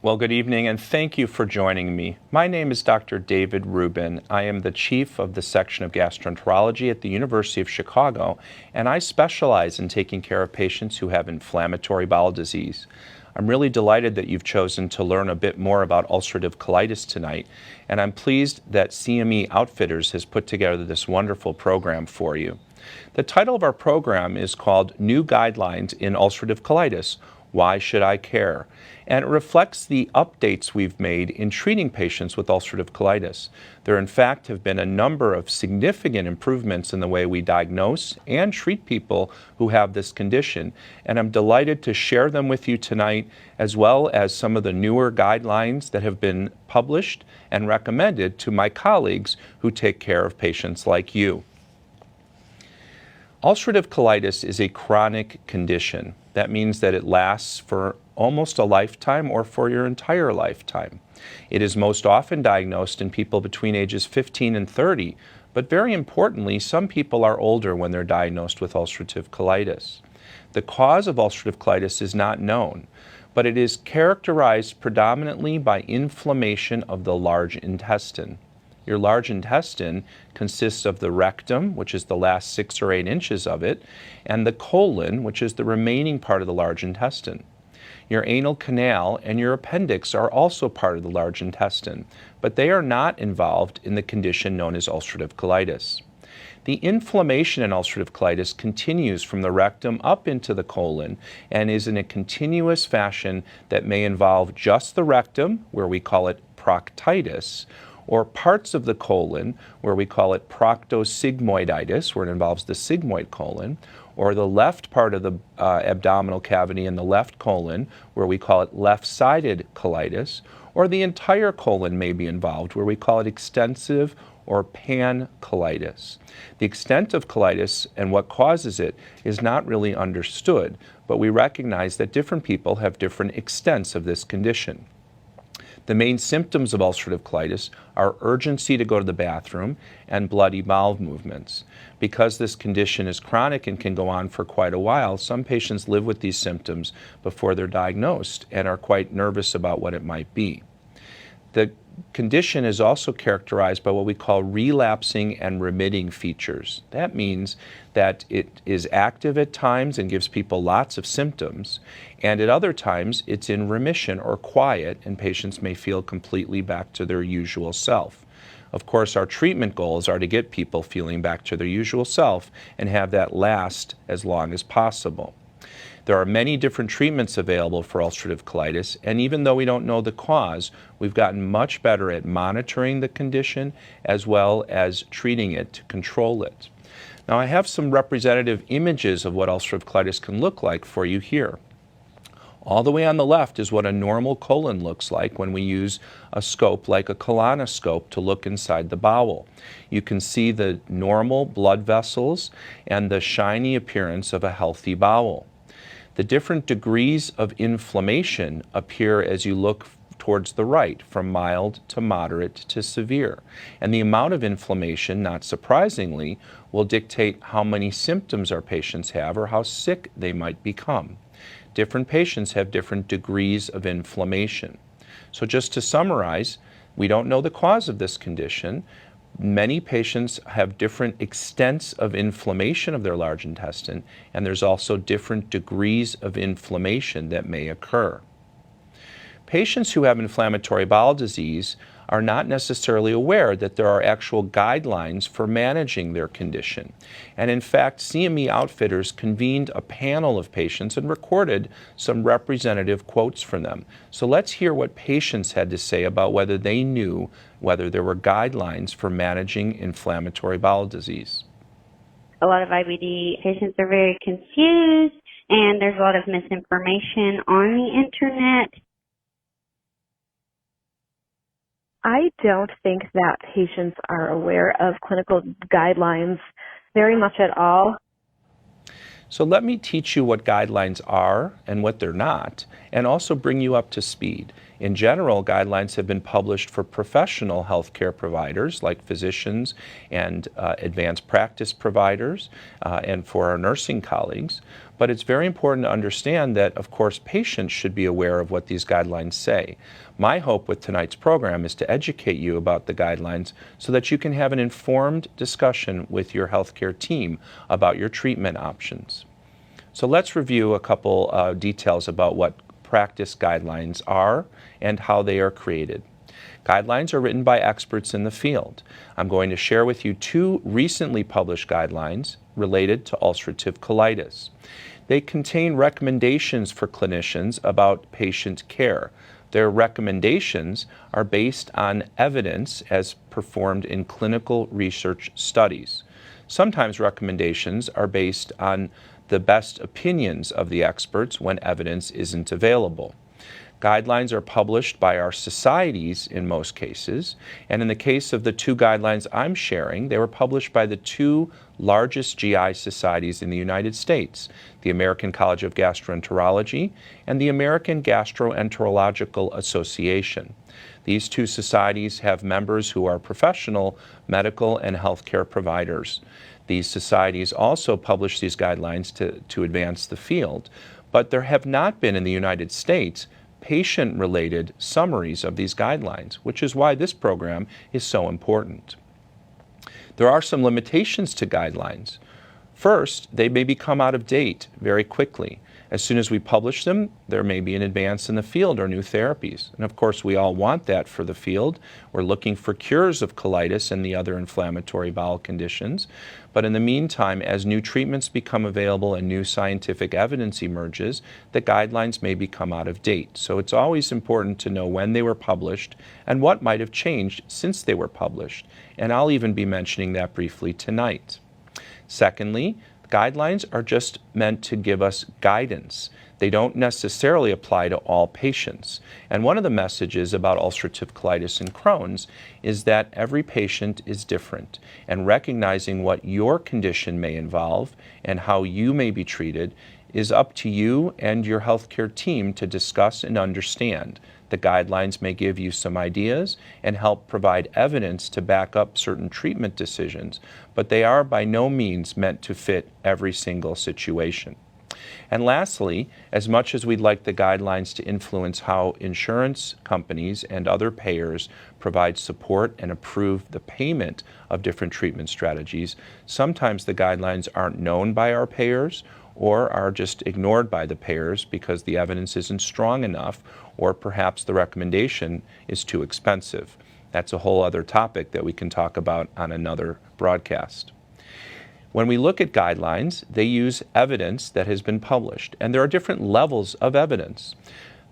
Well, good evening, and thank you for joining me. My name is Dr. David Rubin. I am the chief of the section of gastroenterology at the University of Chicago, and I specialize in taking care of patients who have inflammatory bowel disease. I'm really delighted that you've chosen to learn a bit more about ulcerative colitis tonight, and I'm pleased that CME Outfitters has put together this wonderful program for you. The title of our program is called New Guidelines in Ulcerative Colitis. Why should I care? And it reflects the updates we've made in treating patients with ulcerative colitis. There, in fact, have been a number of significant improvements in the way we diagnose and treat people who have this condition. And I'm delighted to share them with you tonight, as well as some of the newer guidelines that have been published and recommended to my colleagues who take care of patients like you. Ulcerative colitis is a chronic condition. That means that it lasts for almost a lifetime or for your entire lifetime. It is most often diagnosed in people between ages 15 and 30, but very importantly, some people are older when they're diagnosed with ulcerative colitis. The cause of ulcerative colitis is not known, but it is characterized predominantly by inflammation of the large intestine. Your large intestine consists of the rectum, which is the last 6 or 8 inches of it, and the colon, which is the remaining part of the large intestine. Your anal canal and your appendix are also part of the large intestine, but they are not involved in the condition known as ulcerative colitis. The inflammation in ulcerative colitis continues from the rectum up into the colon and is in a continuous fashion that may involve just the rectum, where we call it proctitis, or parts of the colon, where we call it proctosigmoiditis, where it involves the sigmoid colon, or the left part of the abdominal cavity in the left colon, where we call it left-sided colitis, or the entire colon may be involved, where we call it extensive or pancolitis. The extent of colitis and what causes it is not really understood, but we recognize that different people have different extents of this condition. The main symptoms of ulcerative colitis are urgency to go to the bathroom and bloody bowel movements. Because this condition is chronic and can go on for quite a while, some patients live with these symptoms before they're diagnosed and are quite nervous about what it might be. The condition is also characterized by what we call relapsing and remitting features. That means that it is active at times and gives people lots of symptoms, and at other times it's in remission or quiet, and patients may feel completely back to their usual self. Of course, our treatment goals are to get people feeling back to their usual self and have that last as long as possible. There are many different treatments available for ulcerative colitis, and even though we don't know the cause, we've gotten much better at monitoring the condition as well as treating it to control it. Now, I have some representative images of what ulcerative colitis can look like for you here. All the way on the left is what a normal colon looks like when we use a scope like a colonoscope to look inside the bowel. You can see the normal blood vessels and the shiny appearance of a healthy bowel. The different degrees of inflammation appear as you look towards the right, from mild to moderate to severe. And the amount of inflammation, not surprisingly, will dictate how many symptoms our patients have or how sick they might become. Different patients have different degrees of inflammation. So just to summarize, we don't know the cause of this condition. Many patients have different extents of inflammation of their large intestine, and there's also different degrees of inflammation that may occur. Patients who have inflammatory bowel disease are not necessarily aware that there are actual guidelines for managing their condition. And in fact, CME Outfitters convened a panel of patients and recorded some representative quotes from them. So let's hear what patients had to say about whether they knew whether there were guidelines for managing inflammatory bowel disease. A lot of IBD patients are very confused, and there's a lot of misinformation on the internet. I don't think that patients are aware of clinical guidelines very much at all. So let me teach you what guidelines are and what they're not, and also bring you up to speed. In general, guidelines have been published for professional healthcare providers like physicians and advanced practice providers and for our nursing colleagues. But it's very important to understand that, of course, patients should be aware of what these guidelines say. My hope with tonight's program is to educate you about the guidelines so that you can have an informed discussion with your healthcare team about your treatment options. So let's review a couple details about what practice guidelines are and how they are created. Guidelines are written by experts in the field. I'm going to share with you two recently published guidelines related to ulcerative colitis. They contain recommendations for clinicians about patient care. Their recommendations are based on evidence as performed in clinical research studies. Sometimes recommendations are based on the best opinions of the experts when evidence isn't available. Guidelines are published by our societies in most cases, and in the case of the two guidelines I'm sharing, they were published by the two largest GI societies in the United States, the American College of Gastroenterology and the American Gastroenterological Association. These two societies have members who are professional medical and healthcare providers. These societies also publish these guidelines to advance the field, but there have not been in the United States patient-related summaries of these guidelines, which is why this program is so important. There are some limitations to guidelines. First, they may become out of date very quickly. As soon as we publish them, there may be an advance in the field or new therapies. And of course, we all want that for the field. We're looking for cures of colitis and the other inflammatory bowel conditions. But in the meantime, as new treatments become available and new scientific evidence emerges, the guidelines may become out of date. So it's always important to know when they were published and what might have changed since they were published. And I'll even be mentioning that briefly tonight. Secondly, guidelines are just meant to give us guidance. They don't necessarily apply to all patients. And one of the messages about ulcerative colitis and Crohn's is that every patient is different, and recognizing what your condition may involve and how you may be treated is up to you and your healthcare team to discuss and understand. The guidelines may give you some ideas and help provide evidence to back up certain treatment decisions, but they are by no means meant to fit every single situation. And lastly, as much as we'd like the guidelines to influence how insurance companies and other payers provide support and approve the payment of different treatment strategies, sometimes the guidelines aren't known by our payers or are just ignored by the payers because the evidence isn't strong enough, or perhaps the recommendation is too expensive. That's a whole other topic that we can talk about on another broadcast. When we look at guidelines, they use evidence that has been published, and there are different levels of evidence.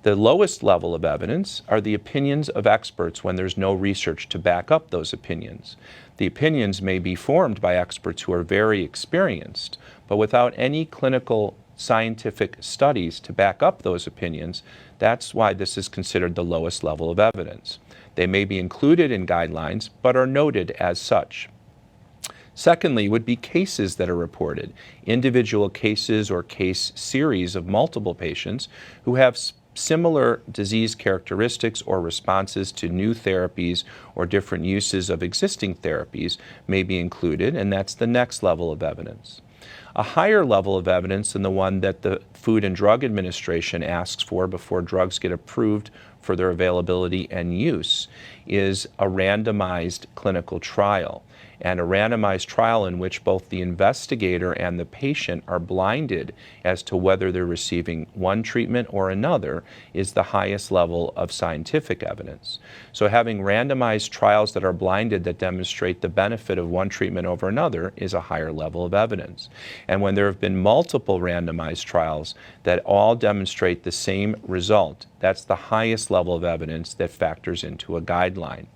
The lowest level of evidence are the opinions of experts when there's no research to back up those opinions. The opinions may be formed by experts who are very experienced, but without any clinical scientific studies to back up those opinions, that's why this is considered the lowest level of evidence. They may be included in guidelines, but are noted as such. Secondly, would be cases that are reported, individual cases or case series of multiple patients who have similar disease characteristics or responses to new therapies or different uses of existing therapies may be included, and that's the next level of evidence. A higher level of evidence than the one that the Food and Drug Administration asks for before drugs get approved for their availability and use is a randomized clinical trial. And a randomized trial in which both the investigator and the patient are blinded as to whether they're receiving one treatment or another is the highest level of scientific evidence. So having randomized trials that are blinded that demonstrate the benefit of one treatment over another is a higher level of evidence. And when there have been multiple randomized trials that all demonstrate the same result, that's the highest level of evidence that factors into a guideline.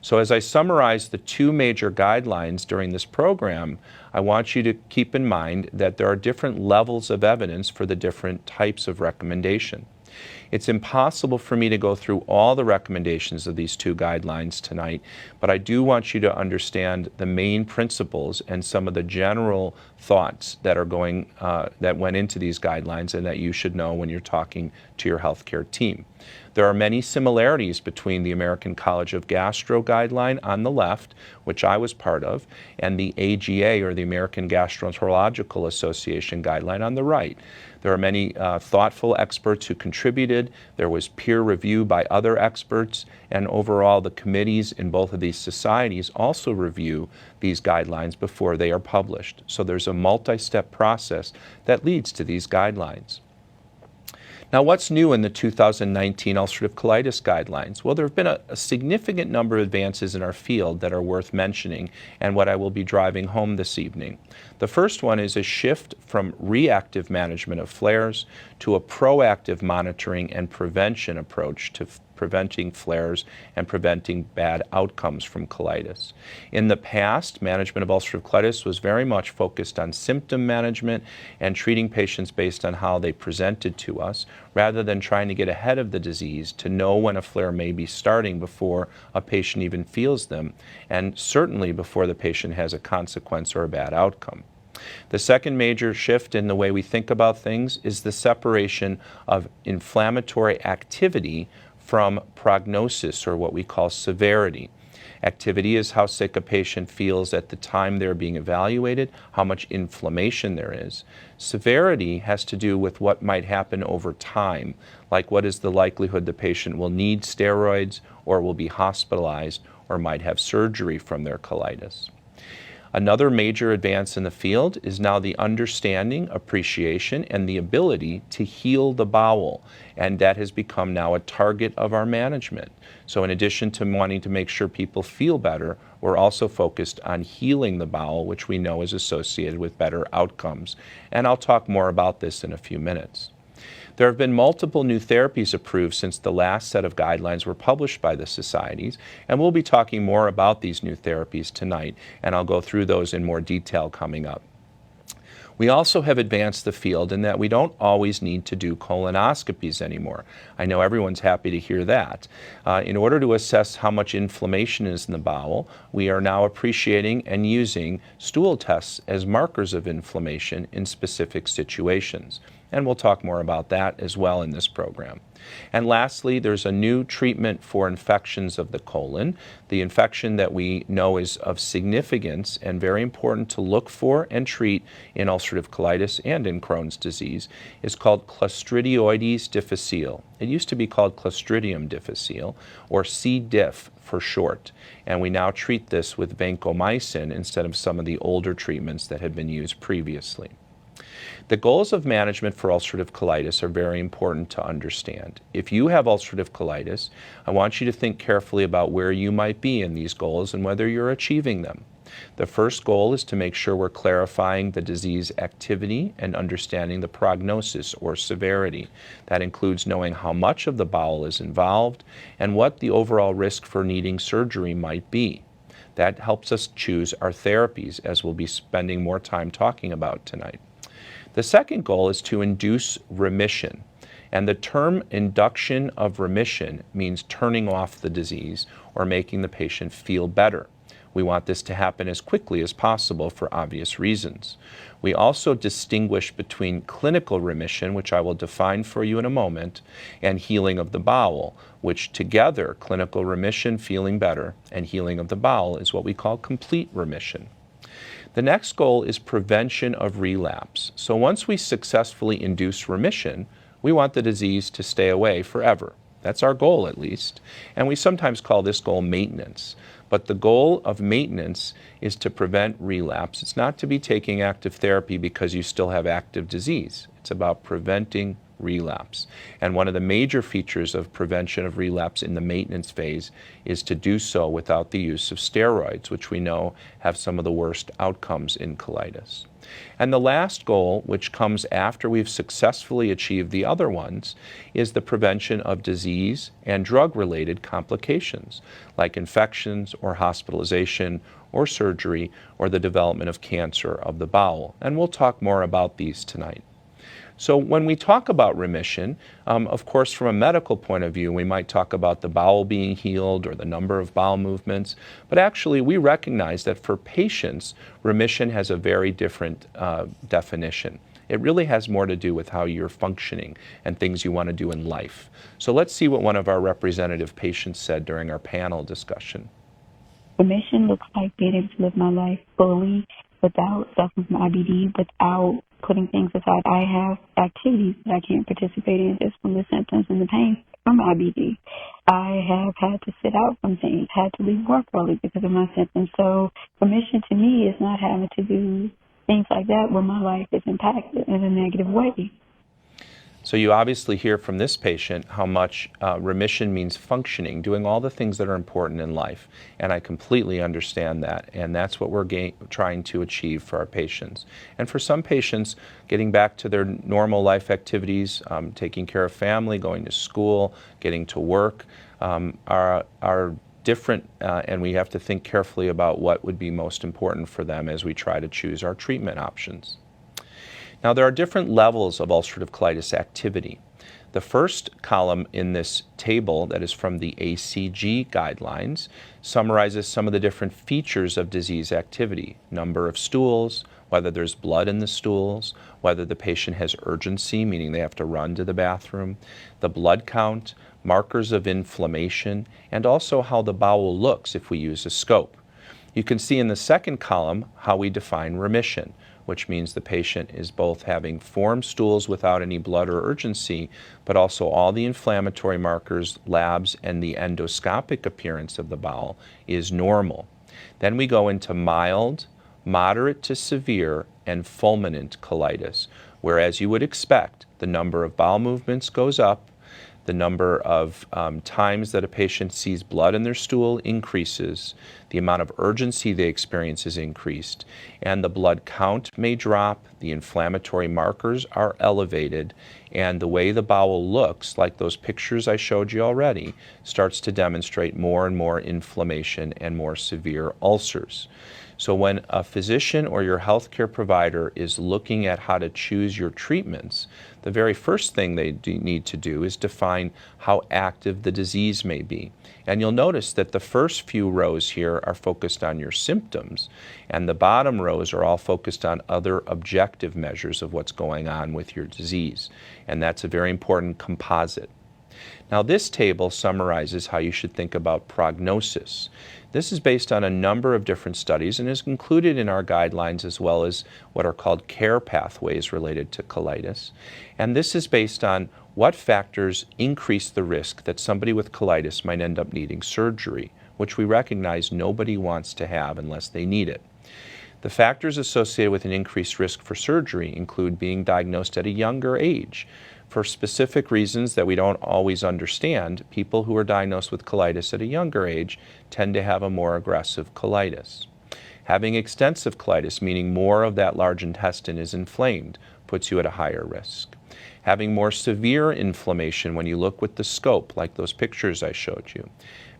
So as I summarize the two major guidelines during this program, I want you to keep in mind that there are different levels of evidence for the different types of recommendation. It's impossible for me to go through all the recommendations of these two guidelines tonight, but I do want you to understand the main principles and some of the general thoughts that that went into these guidelines and that you should know when you're talking to your healthcare team. There are many similarities between the American College of Gastro guideline on the left, which I was part of, and the AGA, or the American Gastroenterological Association guideline on the right. There are many thoughtful experts who contributed. There was peer review by other experts, and overall the committees in both of these societies also review these guidelines before they are published. So there's a multi-step process that leads to these guidelines. Now, what's new in the 2019 ulcerative colitis guidelines? Well, there have been a significant number of advances in our field that are worth mentioning, and what I will be driving home this evening. The first one is a shift from reactive management of flares to a proactive monitoring and prevention approach to preventing flares and preventing bad outcomes from colitis. In the past, management of ulcerative colitis was very much focused on symptom management and treating patients based on how they presented to us, rather than trying to get ahead of the disease to know when a flare may be starting before a patient even feels them, and certainly before the patient has a consequence or a bad outcome. The second major shift in the way we think about things is the separation of inflammatory activity from prognosis, or what we call severity. Activity is how sick a patient feels at the time they're being evaluated, how much inflammation there is. Severity has to do with what might happen over time, like what is the likelihood the patient will need steroids or will be hospitalized or might have surgery from their colitis. Another major advance in the field is now the understanding, appreciation, and the ability to heal the bowel, and that has become now a target of our management. So in addition to wanting to make sure people feel better, we're also focused on healing the bowel, which we know is associated with better outcomes. And I'll talk more about this in a few minutes. There have been multiple new therapies approved since the last set of guidelines were published by the societies, and we'll be talking more about these new therapies tonight, and I'll go through those in more detail coming up. We also have advanced the field in that we don't always need to do colonoscopies anymore. I know everyone's happy to hear that. In order to assess how much inflammation is in the bowel, we are now appreciating and using stool tests as markers of inflammation in specific situations. And we'll talk more about that as well in this program. And lastly, there's a new treatment for infections of the colon. The infection that we know is of significance and very important to look for and treat in ulcerative colitis and in Crohn's disease is called Clostridioides difficile. It used to be called Clostridium difficile, or C. diff for short. And we now treat this with vancomycin instead of some of the older treatments that had been used previously. The goals of management for ulcerative colitis are very important to understand. If you have ulcerative colitis, I want you to think carefully about where you might be in these goals and whether you're achieving them. The first goal is to make sure we're clarifying the disease activity and understanding the prognosis or severity. That includes knowing how much of the bowel is involved and what the overall risk for needing surgery might be. That helps us choose our therapies, as we'll be spending more time talking about tonight. The second goal is to induce remission, and the term induction of remission means turning off the disease or making the patient feel better. We want this to happen as quickly as possible for obvious reasons. We also distinguish between clinical remission, which I will define for you in a moment, and healing of the bowel, which together, clinical remission, feeling better, and healing of the bowel is what we call complete remission. The next goal is prevention of relapse. So once we successfully induce remission, we want the disease to stay away forever. That's our goal, at least. And we sometimes call this goal maintenance. But the goal of maintenance is to prevent relapse. It's not to be taking active therapy because you still have active disease. It's about preventing relapse. And one of the major features of prevention of relapse in the maintenance phase is to do so without the use of steroids, which we know have some of the worst outcomes in colitis. And the last goal, which comes after we've successfully achieved the other ones, is the prevention of disease and drug-related complications, like infections or hospitalization or surgery or the development of cancer of the bowel. And we'll talk more about these tonight. So when we talk about remission, of course, from a medical point of view, we might talk about the bowel being healed or the number of bowel movements, but actually we recognize that for patients, remission has a very different definition. It really has more to do with how you're functioning and things you want to do in life. So let's see what one of our representative patients said during our panel discussion. Remission looks like being able to live my life fully without suffering from IBD, without putting things aside. I have activities that I can't participate in just from the symptoms and the pain from IBD. I have had to sit out from things, had to leave work early because of my symptoms. So remission to me is not having to do things like that where my life is impacted in a negative way. So you obviously hear from this patient how much remission means functioning, doing all the things that are important in life. And I completely understand that. And that's what we're trying to achieve for our patients. And for some patients, getting back to their normal life activities, taking care of family, going to school, getting to work, are different, and we have to think carefully about what would be most important for them as we try to choose our treatment options. Now, there are different levels of ulcerative colitis activity. The first column in this table, that is from the ACG guidelines, summarizes some of the different features of disease activity: number of stools, whether there's blood in the stools, whether the patient has urgency, meaning they have to run to the bathroom, the blood count, markers of inflammation, and also how the bowel looks if we use a scope. You can see in the second column how we define remission, which means the patient is both having formed stools without any blood or urgency, but also all the inflammatory markers, labs, and the endoscopic appearance of the bowel is normal. Then we go into mild, moderate to severe, and fulminant colitis, where, as you would expect, the number of bowel movements goes up, the number of times that a patient sees blood in their stool increases, the amount of urgency they experience is increased, and the blood count may drop, the inflammatory markers are elevated, and the way the bowel looks, like those pictures I showed you already, starts to demonstrate more and more inflammation and more severe ulcers. So when a physician or your healthcare provider is looking at how to choose your treatments, the very first thing they need to do is define how active the disease may be. And you'll notice that the first few rows here are focused on your symptoms, and the bottom rows are all focused on other objective measures of what's going on with your disease. And that's a very important composite. Now, this table summarizes how you should think about prognosis. This is based on a number of different studies and is included in our guidelines, as well as what are called care pathways related to colitis. And this is based on what factors increase the risk that somebody with colitis might end up needing surgery, which we recognize nobody wants to have unless they need it. The factors associated with an increased risk for surgery include being diagnosed at a younger age. For specific reasons that we don't always understand, people who are diagnosed with colitis at a younger age tend to have a more aggressive colitis. Having extensive colitis, meaning more of that large intestine is inflamed, puts you at a higher risk. Having more severe inflammation when you look with the scope, like those pictures I showed you.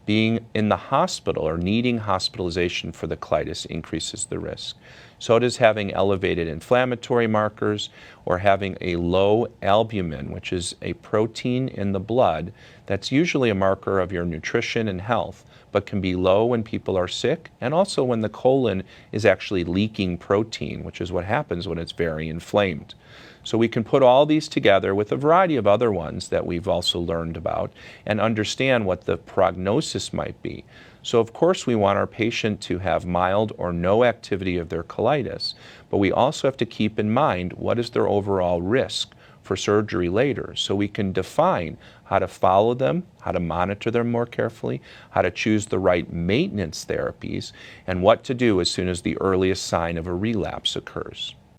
Being in the hospital or needing hospitalization for the colitis increases the risk. So does having elevated inflammatory markers or having a low albumin, which is a protein in the blood that's usually a marker of your nutrition and health, but can be low when people are sick, and also when the colon is actually leaking protein, which is what happens when it's very inflamed. So we can put all these together with a variety of other ones that we've also learned about and understand what the prognosis might be. So of course we want our patient to have mild or no activity of their colitis, but we also have to keep in mind what is their overall risk for surgery later, so we can define how to follow them, how to monitor them more carefully, how to choose the right maintenance therapies, and what to do as soon as the earliest sign of a relapse occurs.